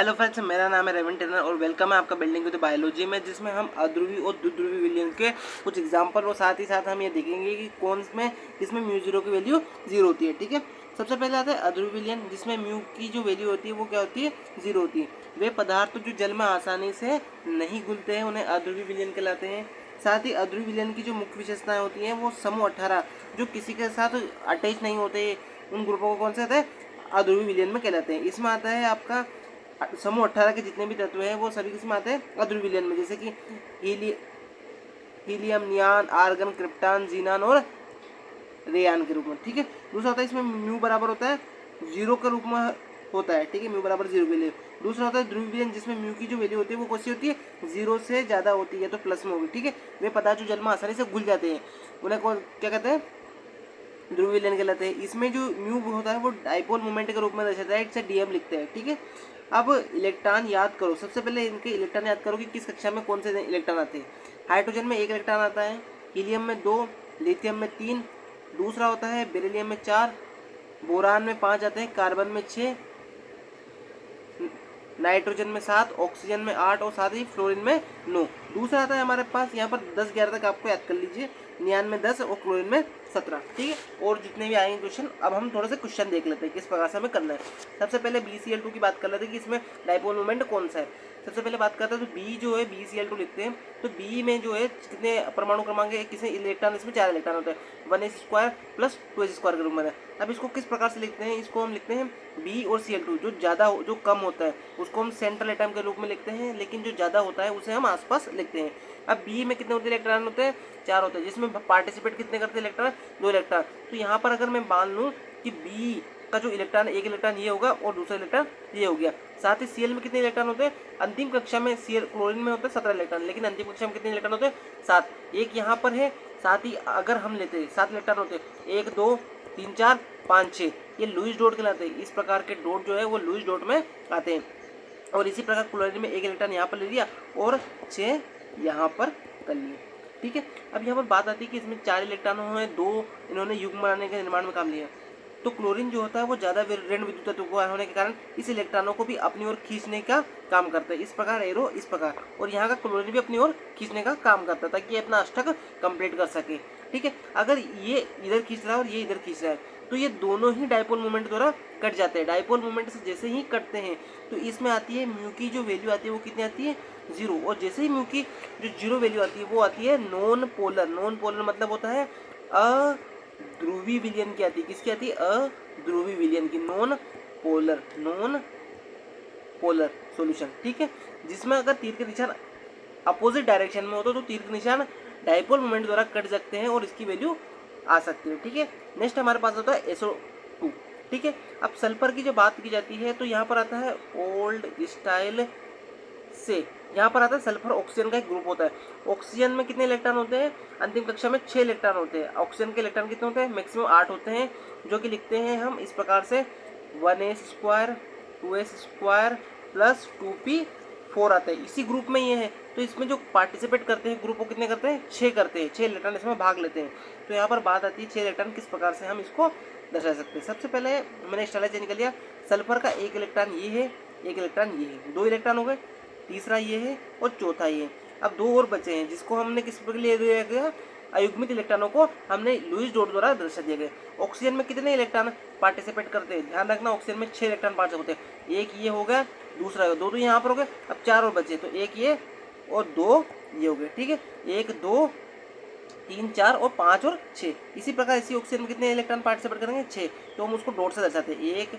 Hello friends, मेरा नाम है रेवन टेनर और वेलकम है आपका बिल्डिंग विद बायोलॉजी में, जिसमें हम अध्रुवी और द्विध्रुवी विलयन के कुछ एग्जांपल और साथ ही साथ हम ये देखेंगे कि कौन में किसमें म्यू जीरो की वैल्यू जीरो होती है। ठीक है, सबसे पहले आता है अध्रुवी विलयन, जिसमें म्यू की जो वैल्यू होती है वो क्या होती है, जीरो होती है। वे पदार्थ जो जल में आसानी से नहीं घुलते हैं उन्हें अध्रुवी विलयन कहलाते हैं। साथ ही अध्रुवी विलयन की जो मुख्य विशेषताएं होती हैं वो समूह 18 जो किसी के साथ अटैच नहीं होते, उन ग्रुपों को कौन से आता है, अध्रुवी विलयन में कहलाते हैं। इसमें आता है आपका समूह 18 के जितने भी तत्व हैं वो सभी किसमें आते हैं, अध्रुवी विलयन में, जैसे कि हीलियम, नियान, आर्गन, क्रिप्टॉन, जीनान और रेयान के रूप में। ठीक है, दूसरा होता है इसमें म्यू बराबर होता है जीरो के रूप में होता है। ठीक है, म्यू बराबर जीरो के लिए। दूसरा होता है ध्रुवीय विलयन, जिसमें म्यू की जो वैल्यू होती है वो कौन सी होती है, जीरो से ज्यादा होती है, तो प्लस में होगी। ठीक है, वे पदार्थ जो जल में आसानी से घुल जाते हैं उन्हें क्या कहते हैं, ध्रुवीय विलयन कहलाते हैं। इसमें जो म्यू होता है वो डाइपोल मोमेंट के रूप में दर्शाता है, इसे डीएम लिखते हैं। ठीक है, अब इलेक्ट्रॉन याद करो। सबसे पहले इनके इलेक्ट्रॉन याद करो कि किस कक्षा में कौन से इलेक्ट्रॉन आते हैं। हाइड्रोजन में 1 इलेक्ट्रॉन आता है, हीलियम में 2, लिथियम में 3, दूसरा होता है बेरिलियम में 4, बोरान में 5 आते हैं, कार्बन में 6, नाइट्रोजन में 7, ऑक्सीजन में 8 और साथ ही फ्लोरीन में 9। दूसरा आता है हमारे पास यहाँ पर 10-11 तक आपको याद कर लीजिए, नियान में 10 और क्लोरीन में 17। ठीक है, और जितने भी आएंगे क्वेश्चन, अब हम थोड़े से क्वेश्चन देख लेते हैं किस प्रकार से हमें करना है। सबसे पहले BCl2 की बात कर लेते हैं कि इसमें डाइपोल मोमेंट कौन सा है। सबसे पहले बात करते हैं तो बी जो है BCl2 लिखते हैं, तो बी में जो है कितने परमाणु क्रमांक है, कितने इलेक्ट्रॉन, इसमें 4 इलेक्ट्रॉन होते हैं, 1s² प्लस 2s² के रूप में है। अब इसको किस प्रकार से लिखते हैं, इसको हम लिखते हैं बी और Cl2, जो ज़्यादा जो कम होता है उसको हम सेंट्रल एटम के रूप में लिखते हैं, लेकिन जो ज़्यादा होता है उसे हम आसपास लिखते हैं। अब बी में कितने होते हैं इलेक्ट्रॉन होते हैं, 4 होते हैं, जिसमें पार्टिसिपेट कितने करते हैं इलेक्ट्रॉन, 2 इलेक्ट्रॉन। तो यहाँ पर अगर मैं मान लूँ कि बी का जो इलेक्ट्रॉन, 1 इलेक्ट्रॉन ये होगा और दूसरा इलेक्ट्रॉन ये हो गया। साथ ही Cl में कितने इलेक्ट्रॉन होते हैं, अंतिम कक्षा में Cl क्लोरीन में होते हैं 17 इलेक्ट्रॉन, लेकिन अंतिम कक्षा में कितने इलेक्ट्रॉन होते हैं, 7। एक यहाँ पर है, साथ ही अगर हम लेते हैं 7 इलेक्ट्रॉन होते हैं, 1 2 3 4 5 6, ये लुईस डॉट कहलाते हैं। इस प्रकार के डॉट जो है वो लुईस डॉट में आते हैं। और इसी प्रकार क्लोरीन में 1 इलेक्ट्रॉन यहाँ पर ले लिया और 6 यहाँ पर कर लिए। ठीक है, अब यहाँ पर बात आती है कि इसमें 4 इलेक्ट्रॉन हैं, 2 इन्होंने युग्म बनाने के निर्माण में काम लिया। तो क्लोरीन जो होता है वो ज़्यादा ऋण विद्युत तत्व को होने के कारण इस इलेक्ट्रॉनों को भी अपनी ओर खींचने का काम करता है। इस प्रकार एरो इस प्रकार, और यहाँ का क्लोरीन भी अपनी ओर खींचने का काम करता है ताकि ये अपना अष्टक कंप्लीट कर सके। ठीक है, अगर ये इधर खींच रहा है और ये इधर खींच रहा है तो ये दोनों ही डाइपोल मोमेंट द्वारा कट जाते हैं। डाइपोल मोमेंट से जैसे ही कटते हैं तो इसमें आती है म्यू की जो वैल्यू आती है वो कितनी आती है, 0। और जैसे ही म्यू की जो 0 वैल्यू आती है वो आती है नॉन पोलर। नॉन पोलर मतलब होता है अध्रुवी विलयन की आती है, किसकी आती है, अध्रुवी विलयन की, नॉन पोलर सॉल्यूशन। ठीक है, जिसमें अगर तीर के निशान अपोजिट डायरेक्शन में हो तो तीर के निशान डाइपोल मोमेंट द्वारा कट सकते हैं और इसकी वैल्यू आ सकती है। ठीक है, नेक्स्ट हमारे पास होता है SO2। ठीक है, अब सल्फर की जो बात की जाती है तो यहाँ पर आता है ओल्ड स्टाइल से, यहाँ पर आता है सल्फर ऑक्सीजन का एक ग्रुप होता है। ऑक्सीजन में कितने इलेक्ट्रॉन होते हैं, अंतिम कक्षा में 6 इलेक्ट्रॉन होते हैं। ऑक्सीजन के इलेक्ट्रॉन कितने होते हैं, मैक्सिमम 8 होते हैं, जो कि लिखते हैं हम इस प्रकार से 1s² 2s² प्लस 2p4 आता है। इसी ग्रुप में ये है, तो इसमें जो पार्टिसिपेट करते हैं ग्रुप वो कितने करते हैं, 6 करते हैं, 6 इलेक्ट्रॉन इसमें भाग लेते हैं। तो यहाँ पर बात आती है 6 इलेक्ट्रॉन किस प्रकार से हम इसको दर्शा सकते हैं। सबसे पहले मैंने स्टाइल चेंज कर लिया, सल्फर का 1 इलेक्ट्रॉन ये है, 1 इलेक्ट्रॉन ये है, 2 इलेक्ट्रॉन हो गए, तीसरा ये है और चौथा ये है। अब 2 और बचे हैं जिसको हमने किस के लिए दिया गया, अयुग्मित इलेक्ट्रॉनों को हमने लुईस डॉट द्वारा दर्शा दिया गया। ऑक्सीजन में कितने इलेक्ट्रॉन पार्टिसिपेट करते हैं, ध्यान रखना, ऑक्सीजन में 6 इलेक्ट्रॉन पार्टिसिपेट होते हैं, 1 ये हो गया, दूसरा 2 तो यहाँ पर हो गए, अब 4 और बचे, तो 1 ये और 2 ये हो गए। ठीक है, 1 2 3 4 और 5 और 6। इसी प्रकार इसी ऑक्सीजन में कितने इलेक्ट्रॉन पार्टिसिपेट करेंगे, 6, तो हम उसको डॉट से दर्शाते हैं, 1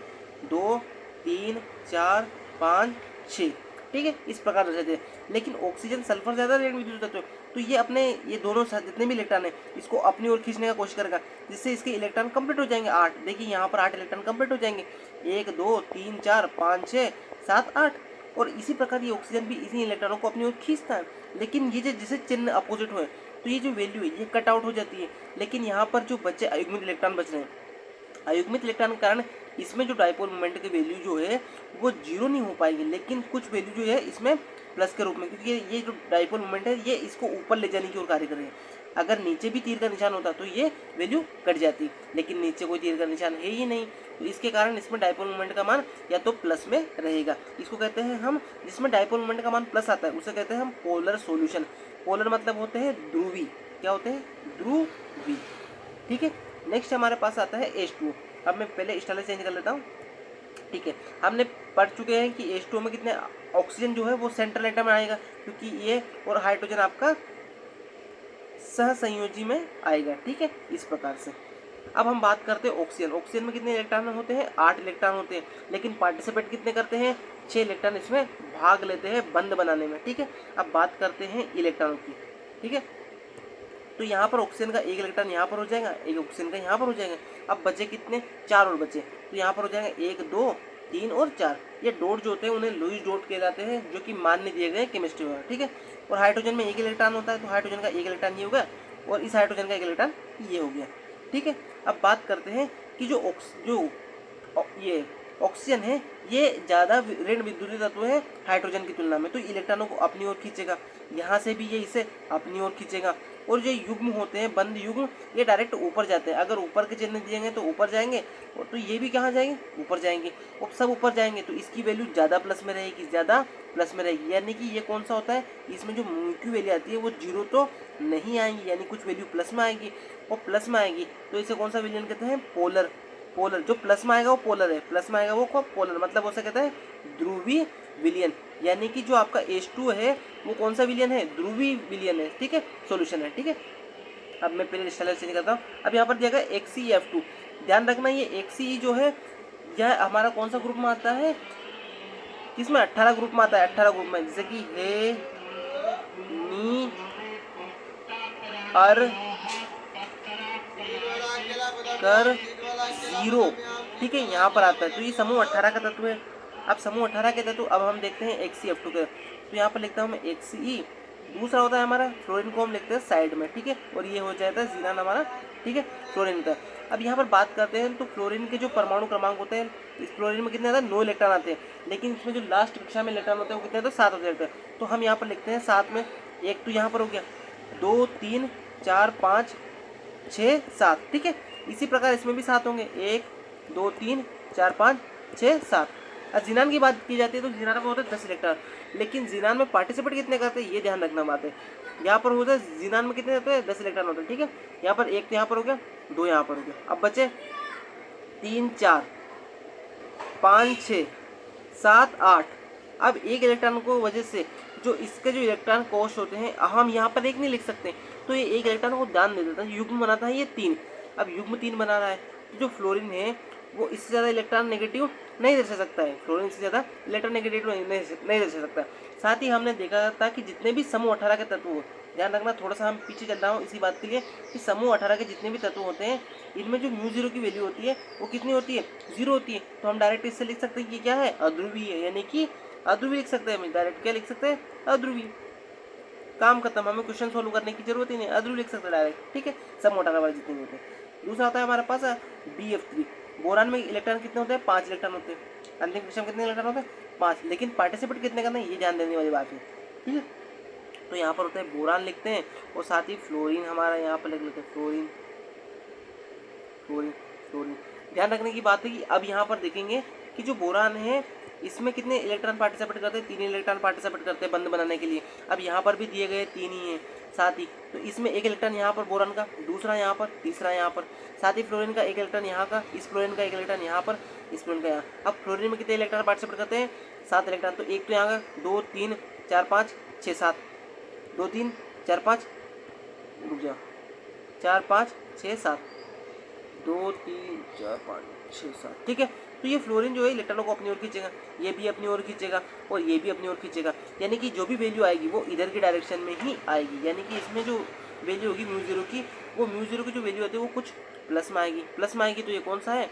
2 3 4 5 6। ठीक है, इस प्रकार दर्शाते हैं। लेकिन ऑक्सीजन सल्फर ज़्यादा ऋण विद्युत तत्व है, तो ये अपने ये दोनों जितने भी इलेक्ट्रॉन है इसको अपनी ओर खींचने का कोशिश करेगा, जिससे इसके इलेक्ट्रॉन कंप्लीट हो जाएंगे 8। देखिए यहाँ पर 8 इलेक्ट्रॉन कंप्लीट हो जाएंगे, 1 2 3 4 5 6 7 8। और इसी प्रकार ये ऑक्सीजन भी इसी इलेक्ट्रॉनों को अपनी ओर खींचता है। लेकिन ये जो जिसे चिन्ह अपोजिट हो तो ये जो वैल्यू है ये कट आउट हो जाती है। लेकिन यहाँ पर जो बचे अयुग्मित इलेक्ट्रॉन बच रहे हैं, अयुग्मित इलेक्ट्रॉन के कारण इसमें जो डाइपोल मोमेंट की वैल्यू जो है वो 0 नहीं हो पाएगी, लेकिन कुछ वैल्यू जो है इसमें प्लस के रूप में, क्योंकि ये जो डाइपोल मोमेंट है ये इसको ऊपर ले जाने की ओर कार्य कर रहे हैं। अगर नीचे भी तीर का निशान होता तो ये वैल्यू कट जाती, लेकिन नीचे कोई तीर का निशान है ही नहीं, तो इसके कारण इसमें डायपोल मोमेंट का मान या तो प्लस में रहेगा। इसको कहते हैं हम, जिसमें डायपोल मोमेंट का मान प्लस आता है उसे कहते हैं हम पोलर सॉल्यूशन। पोलर मतलब होते हैं ध्रुवी, क्या होते हैं, ध्रुवी। ठीक है, नेक्स्ट हमारे पास आता है H2। अब मैं पहले स्टाइल चेंज कर लेता हूँ। ठीक है, हमने पढ़ चुके हैं कि H2 में कितने ऑक्सीजन जो है वो सेंट्रल एटम में आएगा, क्योंकि ये और हाइड्रोजन आपका सहसंयोजी में आएगा। ठीक है, इस प्रकार से। अब हम बात करते हैं ऑक्सीजन। ऑक्सीजन में कितने इलेक्ट्रॉन होते हैं, 8 इलेक्ट्रॉन होते हैं, लेकिन पार्टिसिपेट कितने करते हैं, 6 इलेक्ट्रॉन इसमें भाग लेते हैं बंद बनाने में। ठीक है, अब बात करते हैं इलेक्ट्रॉनों की। ठीक है, तो यहाँ पर ऑक्सीजन का एक इलेक्ट्रॉन यहाँ पर हो जाएगा, एक ऑक्सीजन का यहाँ पर हो जाएगा। अब बचे कितने, 4 और बचे, तो यहाँ पर हो जाएगा 1 2 3 और 4। ये डॉट जो होते हैं उन्हें लुईस डॉट कहलाते हैं, जो कि मान्य दिए गए केमिस्ट्री में। ठीक है, और हाइड्रोजन में एक इलेक्ट्रॉन होता है, तो हाइड्रोजन का एक इलेक्ट्रॉन ये होगा और इस हाइड्रोजन का एक इलेक्ट्रॉन ये हो गया। ठीक है, अब बात करते हैं कि जो ये ऑक्सीजन है ये ज़्यादा ऋण विद्युतीय तत्व है हाइड्रोजन की तुलना में, तो इलेक्ट्रॉनों को अपनी ओर खींचेगा, यहाँ से भी ये इसे अपनी ओर खींचेगा। और जो युग्म होते हैं, बंद युग्म, ये डायरेक्ट ऊपर जाते हैं। अगर ऊपर के चिन्ह दिए गए तो ऊपर जाएंगे, और तो ये भी कहाँ जाएंगे, ऊपर जाएंगे, और सब ऊपर जाएंगे, तो इसकी वैल्यू ज़्यादा प्लस में रहेगी, ज़्यादा प्लस में रहेगी। यानी कि ये कौन सा होता है, इसमें जो म्यू की वैल्यू आती है वो 0 तो नहीं आएंगी, यानी कुछ वैल्यू प्लस में आएगी, और प्लस में आएगी तो इसे कौन सा विलयन कहते हैं, पोलर। पोलर, जो प्लस में आएगा वो पोलर है, प्लस में आएगा वो पोलर, मतलब उसे कहते हैं ध्रुवीय विलयन। यानी कि जो आपका H2 है वो कौन सा विलयन है, ध्रुवीय विलयन है। ठीक है, सॉल्यूशन है। ठीक है, अब मैं पहले स्टाइल चेंज करता हूँ। अब यहाँ पर दिया गया XeF2। ध्यान रखना ये Xe जो है यह हमारा कौन सा ग्रुप में आता है, किसमें, 18 ग्रुप में आता है, 18 ग्रुप में, जैसे कि हे, नी, अर, कर, जीरो। ठीक है, यहाँ पर आता है, तो ये समूह 18 का तत्व है। अब समूह 18 के तत्व अब हम देखते हैं XeF2 के, तो यहाँ पर लिखता हूँ मैं Xe। दूसरा होता है हमारा फ्लोरीन को हम लिखते हैं साइड में। ठीक है, और ये हो जाता है जीनान हमारा। ठीक है, फ्लोरीन का। अब यहाँ पर बात करते हैं तो फ्लोरीन के जो परमाणु क्रमांक होते हैं, इस फ्लोरीन में कितने आते हैं, 9 इलेक्ट्रॉन आते हैं, लेकिन इसमें जो लास्ट कक्षा में इलेक्ट्रॉन होते हैं वो कितने आते हैं, 7 होते हैं। तो हम यहाँ पर लिखते हैं 7 में, एक तो यहाँ पर हो गया, 2 3 4 5 6 7। ठीक है, इसी प्रकार इसमें भी 7 होंगे, 1 2 3 4 5 6 7। अब जीनान की बात की जाती है तो जीनान में होते हैं 10 इलेक्ट्रॉन, लेकिन जीनान में पार्टिसिपेट कितने करते हैं ये ध्यान रखना बात है। यहाँ पर होता है जीनान में कितने होते हैं, 10 इलेक्ट्रॉन होते हैं। ठीक है, यहाँ पर 1 तो यहाँ पर हो गया, 2 यहाँ पर हो गया, अब बचे 3 4 5 6 7 8। अब एक इलेक्ट्रॉन को वजह से जो इसके जो इलेक्ट्रॉन कोश होते हैं, हम यहाँ पर 1 नहीं लिख सकते, तो ये एक इलेक्ट्रॉन को दान दे देता है, युग्म बनाता है ये 3। अब युग्म 3 बना रहा है, तो जो फ्लोरीन है वो इससे ज़्यादा इलेक्ट्रॉन नेगेटिव नहीं दर्शा सकता है, फ्लोरीन से ज़्यादा इलेक्ट्रॉन नेगेटिव नहीं दर्शा सकता। साथ ही हमने देखा था कि जितने भी समूह 18 के तत्व हो, ध्यान रखना, थोड़ा सा हम पीछे चल रहा हूँ इसी बात के लिए कि समूह 18 के जितने भी तत्व होते हैं इनमें जो μ0 की वैल्यू होती है वो कितनी होती है, 0 होती है। तो हम डायरेक्ट इससे लिख सकते हैं कि क्या है, अध्रुवीय है, यानी कि अध्रुवीय लिख सकते हैं। हम डायरेक्ट क्या लिख सकते हैं, अध्रुवीय। काम खत्म, हमें क्वेश्चन सोल्व करने की जरूरत ही नहीं, अध्रुवीय लिख सकते हैं डायरेक्ट। ठीक है, समूह 18 वाले जितने भी होते हैं। दूसरा होता है हमारे पास BF3। बोरान में इलेक्ट्रॉन कितने होते हैं, 5 इलेक्ट्रॉन होते हैं। अंतिम कक्षा में कितने इलेक्ट्रॉन होते हैं, 5, लेकिन पार्टिसिपेट कितने करना है ये ध्यान देने वाली बात है। ठीक है, तो यहाँ पर होता है बोरान लिखते हैं, और साथ ही फ्लोरीन हमारा यहाँ पर लिख लेते हैं, फ्लोरीन फ्लोरीन फ्लोरीन। ध्यान रखने की बात है कि अब यहाँ पर देखेंगे कि जो बोरान है इसमें कितने इलेक्ट्रॉन पार्टिसिपेट करते हैं, 3 इलेक्ट्रॉन पार्टिसिपेट करते हैं बंद बनाने के लिए। अब यहाँ पर भी दिए गए 3 ही हैं साथ ही, तो इसमें एक इलेक्ट्रॉन यहाँ पर बोरान का, दूसरा यहाँ पर, तीसरा यहाँ पर, साथ ही फ्लोरीन का एक इलेक्ट्रॉन यहाँ का, इस फ्लोरीन का एक इलेक्ट्रॉन यहाँ पर, इस फ्लोरीन का यहाँ। अब फ्लोरीन में कितने इलेक्ट्रॉन पार्टिसिपेट करते हैं, 7 इलेक्ट्रॉन, तो एक तो यहाँ का, 2 3 4 5 6 7, 2 3 4 5, रुक जाओ, 4 5 6 7, 2 3 4 5 6 7। ठीक है, तो ये फ्लोरीन जो है इलेक्ट्रॉनों को अपनी ओर खींचेगा, ये भी अपनी ओर खींचेगा और ये भी अपनी ओर खींचेगा, यानी कि जो भी वैल्यू आएगी वो इधर की डायरेक्शन में ही आएगी। यानी कि इसमें जो वैल्यू होगी μ0 की, वो μ0 की जो वैल्यू होती है वो कुछ प्लस में आएगी, प्लस में आएगी। तो ये कौन सा है,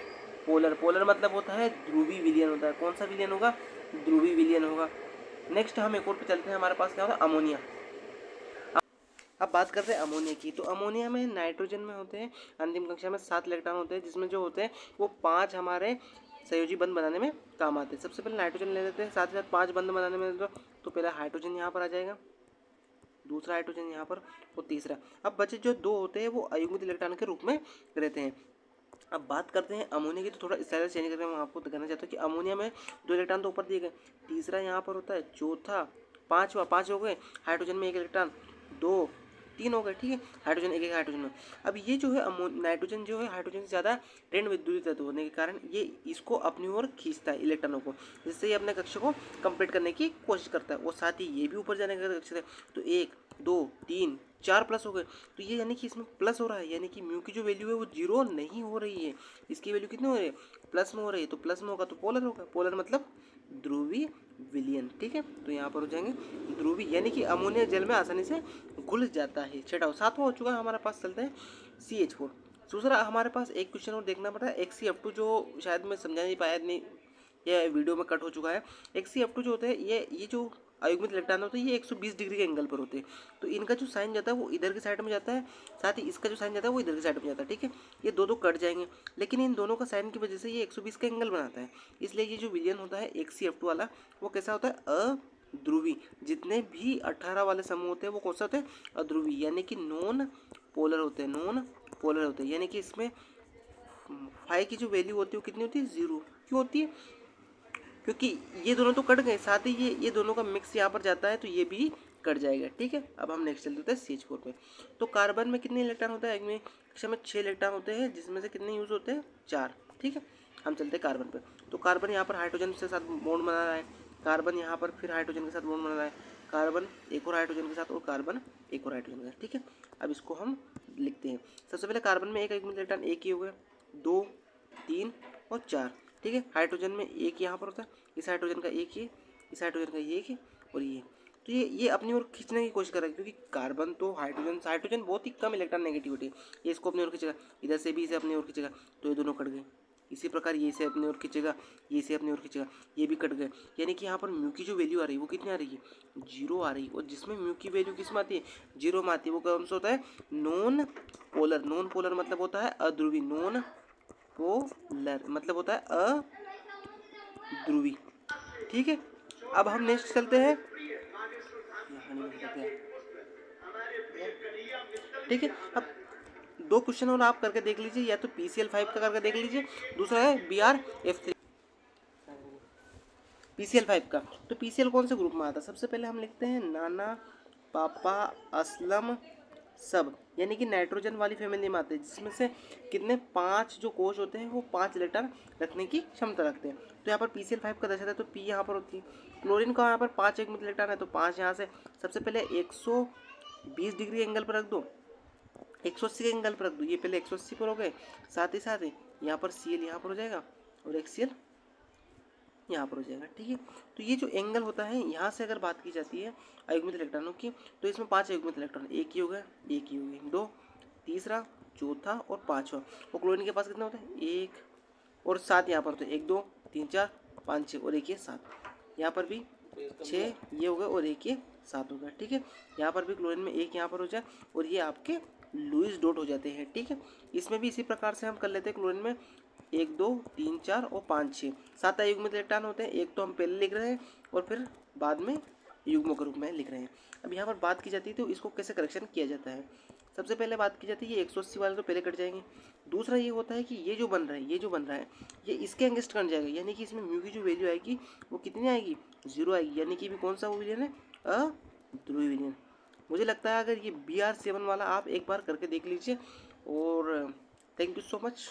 पोलर। पोलर मतलब होता है ध्रुवीय विलयन होता है। कौन सा विलयन होगा, ध्रुवीय विलयन होगा। नेक्स्ट हम एक और पे चलते हैं, हमारे पास क्या होता है, अमोनिया। अब बात करते हैं अमोनिया की। तो अमोनिया में नाइट्रोजन में होते हैं अंतिम कक्षा में 7 इलेक्ट्रॉन होते हैं, जिसमें जो होते हैं वो 5 हमारे संयोजी बंध बनाने में काम आते हैं। सबसे पहले नाइट्रोजन ले लेते हैं, साथ ही साथ 5 बंध बनाने में। तो पहले हाइड्रोजन यहाँ पर आ जाएगा, दूसरा हाइड्रोजन यहाँ पर और तीसरा। अब बचे जो 2 होते हैं वो अयुग्मित इलेक्ट्रॉन के रूप में रहते हैं। अब बात करते हैं अमोनिया की, तो थोड़ा स्टाइल चेंज करके मैं आपको कहना चाहता हूँ कि अमोनिया में 2 इलेक्ट्रॉन तो ऊपर दिए गए, तीसरा यहाँ पर होता है, चौथा, पाँचवा, 5 हो गए, हाइड्रोजन में 1 इलेक्ट्रॉन, 2, 3 हो गए, ठीक है, हाइड्रोजन एक हाइड्रोजन में। अब ये जो है नाइट्रोजन जो है हाइड्रोजन से ज़्यादा ऋण विद्युत तत्व होने के कारण ये इसको अपनी ओर खींचता है इलेक्ट्रॉनों को, जिससे ये अपने कक्ष को कंप्लीट करने की कोशिश करता है और साथ ही ये भी ऊपर जाने का कक्ष है। तो 1, 2, 3, 4 प्लस हो गए, तो ये यानी कि इसमें प्लस हो रहा है, यानी कि म्यू की जो वैल्यू है वो 0 नहीं हो रही है, इसकी वैल्यू कितनी हो रही है, प्लस में हो रही है। तो प्लस में होगा तो पोलर होगा, पोलर मतलब ध्रुवीय विलयन, ठीक है। तो यहाँ पर हो जाएंगे ध्रुवीय, यानी कि अमोनिया जल में आसानी से घुल जाता है। छठा, सातवां हो चुका है हमारे पास, चलते हैं CH4। दूसरा हमारे पास एक क्वेश्चन और देखना पड़ा है, XCF2, जो शायद मैं समझा नहीं पाया, नहीं ये वीडियो में कट हो चुका है। XCF2 जो होते हैं ये जो अयुग्मित इलेक्ट्रॉन होते हैं ये 120 डिग्री के एंगल पर होते हैं, तो इनका जो साइन जाता है वो इधर की साइड में जाता है, साथ ही इसका जो साइन जाता है वो इधर की साइड में जाता है, ठीक है। ये दो कट जाएंगे, लेकिन इन दोनों का साइन की वजह से ये 120 का एंगल बनाता है, इसलिए ये जो विलयन होता है XCF2 वाला वो कैसा होता है, अध्रुवी। जितने भी 18 वाले समूह होते हैं वो कौन सा होते हैं, अध्रुवी, यानी कि नॉन पोलर होते हैं, नॉन पोलर होते हैं, यानी कि इसमें फाइव की जो वैल्यू होती है वो कितनी होती है, 0। क्यों होती है, क्योंकि ये दोनों तो कट गए, साथ ही ये दोनों का मिक्स यहाँ पर जाता है तो ये भी कट जाएगा, ठीक है। अब हम नेक्स्ट चलते हैं CH4 पे। तो कार्बन में कितने इलेक्ट्रॉन होता है, एक में कक्षा में 6 इलेक्ट्रॉन होते हैं, जिसमें से कितने यूज होते हैं, 4, ठीक है। हम चलते हैं कार्बन पे। तो कार्बन यहाँ पर हाइड्रोजन के साथ बॉन्ड बना रहा है, कार्बन यहाँ पर फिर हाइड्रोजन के साथ बॉन्ड बना रहा है, कार्बन एक और हाइड्रोजन के साथ और कार्बन एक और हाइड्रोजन के साथ, ठीक है। अब इसको हम लिखते हैं। सबसे पहले कार्बन में एक इलेक्ट्रॉन एक ही हो गया, 2, 3 और 4, ठीक है। हाइड्रोजन में एक यहाँ पर होता है, इस हाइड्रोजन का एक ही, इस हाइड्रोजन का एक ही और ये, तो ये अपनी ओर खींचने की कोशिश कर रहा है, क्योंकि कार्बन तो हाइड्रोजन बहुत ही कम इलेक्ट्रॉन नेगेटिविटी, ये इसको अपनी ओर खींचेगा, इधर से भी इसे अपनी ओर खींचेगा, तो ये दोनों कट गए। इसी प्रकार ये इसे अपनी ओर खींचेगा, ये इसे अपनी ओर खींचेगा, ये भी कट गए, यानी कि यहाँ पर म्यू की जो वैल्यू आ रही है वो कितनी आ रही है, 0 आ रही है। और जिसमें म्यू की वैल्यू किस में आती है, 0 में आती है, वो कौन सा होता है, नॉन पोलर। नॉन पोलर मतलब होता है अध्रुवी, नॉन पोलर मतलब होता है अध्रुवी, ठीक है। अब हम नेक्स्ट चलते हैं, ठीक है। अब 2 क्वेश्चन और आप करके देख लीजिए, या तो PCl5 का करके देख लीजिए, दूसरा है BrF3 PCl5 का। तो PCl कौन से ग्रुप में आता है, सबसे पहले हम लिखते हैं नाना, पापा, असलम, सब, यानी कि नाइट्रोजन वाली फैमिली में आते हैं, जिसमें से कितने 5 जो कोश होते हैं वो 5 इलेक्ट्रॉन रखने की क्षमता रखते हैं। तो यहाँ पर PCl5 का दर्शाता है, तो P यहाँ पर होती है, क्लोरीन का यहाँ पर 5 एक इलेक्ट्रॉन है, तो 5 यहाँ से सबसे पहले 120 डिग्री एंगल पर रख दो, 180 के एंगल पर रख दो, ये पहले 180 पर हो गए, साथ ही यहाँ पर Cl यहाँ पर हो जाएगा और एक Cl यहाँ पर हो जाएगा, ठीक है। तो ये जो एंगल होता है, यहाँ से अगर बात की जाती है अयुग्मित इलेक्ट्रॉनों की, तो इसमें 5 अयुग्मित इलेक्ट्रॉन, एक ही हो गया, एक ही हो गई, 2, तीसरा, चौथा और पाँचवा। और क्लोरीन के पास कितना होता है, 1 और 7 यहाँ पर होता है, 1, 2, 3, 4, 5, 6 और एक ये 7, यहाँ पर भी 6 ये हो गया और एक ये 7 हो गया, ठीक है। यहाँ पर भी क्लोरीन में 1 यहाँ पर हो जाए और ये आपके लुईस डॉट हो जाते हैं, ठीक है। इसमें भी इसी प्रकार से हम कर लेते हैं, क्लोरीन में 1, 2, 3, 4 और 5, 6, 7 अयुग्मित इलेक्ट्रॉन होते हैं, एक तो हम पहले लिख रहे हैं और फिर बाद में युग्मों के रूप में लिख रहे हैं। अब यहाँ पर बात की जाती है तो इसको कैसे करेक्शन किया जाता है। सबसे पहले बात की जाती है, ये 180 वाले तो पहले कट जाएंगे। दूसरा ये होता है कि ये जो बन रहा है, ये इसके अगेंस्ट कट जाएगा, यानी कि इसमें म्यू की जो वैल्यू आएगी वो कितनी आएगी, 0 आएगी, यानी कि भी कौन सा वो विलियन है, अध्रुवीय विलियन। मुझे लगता है अगर ये BR7 वाला आप एक बार करके देख लीजिए, और थैंक यू सो मच।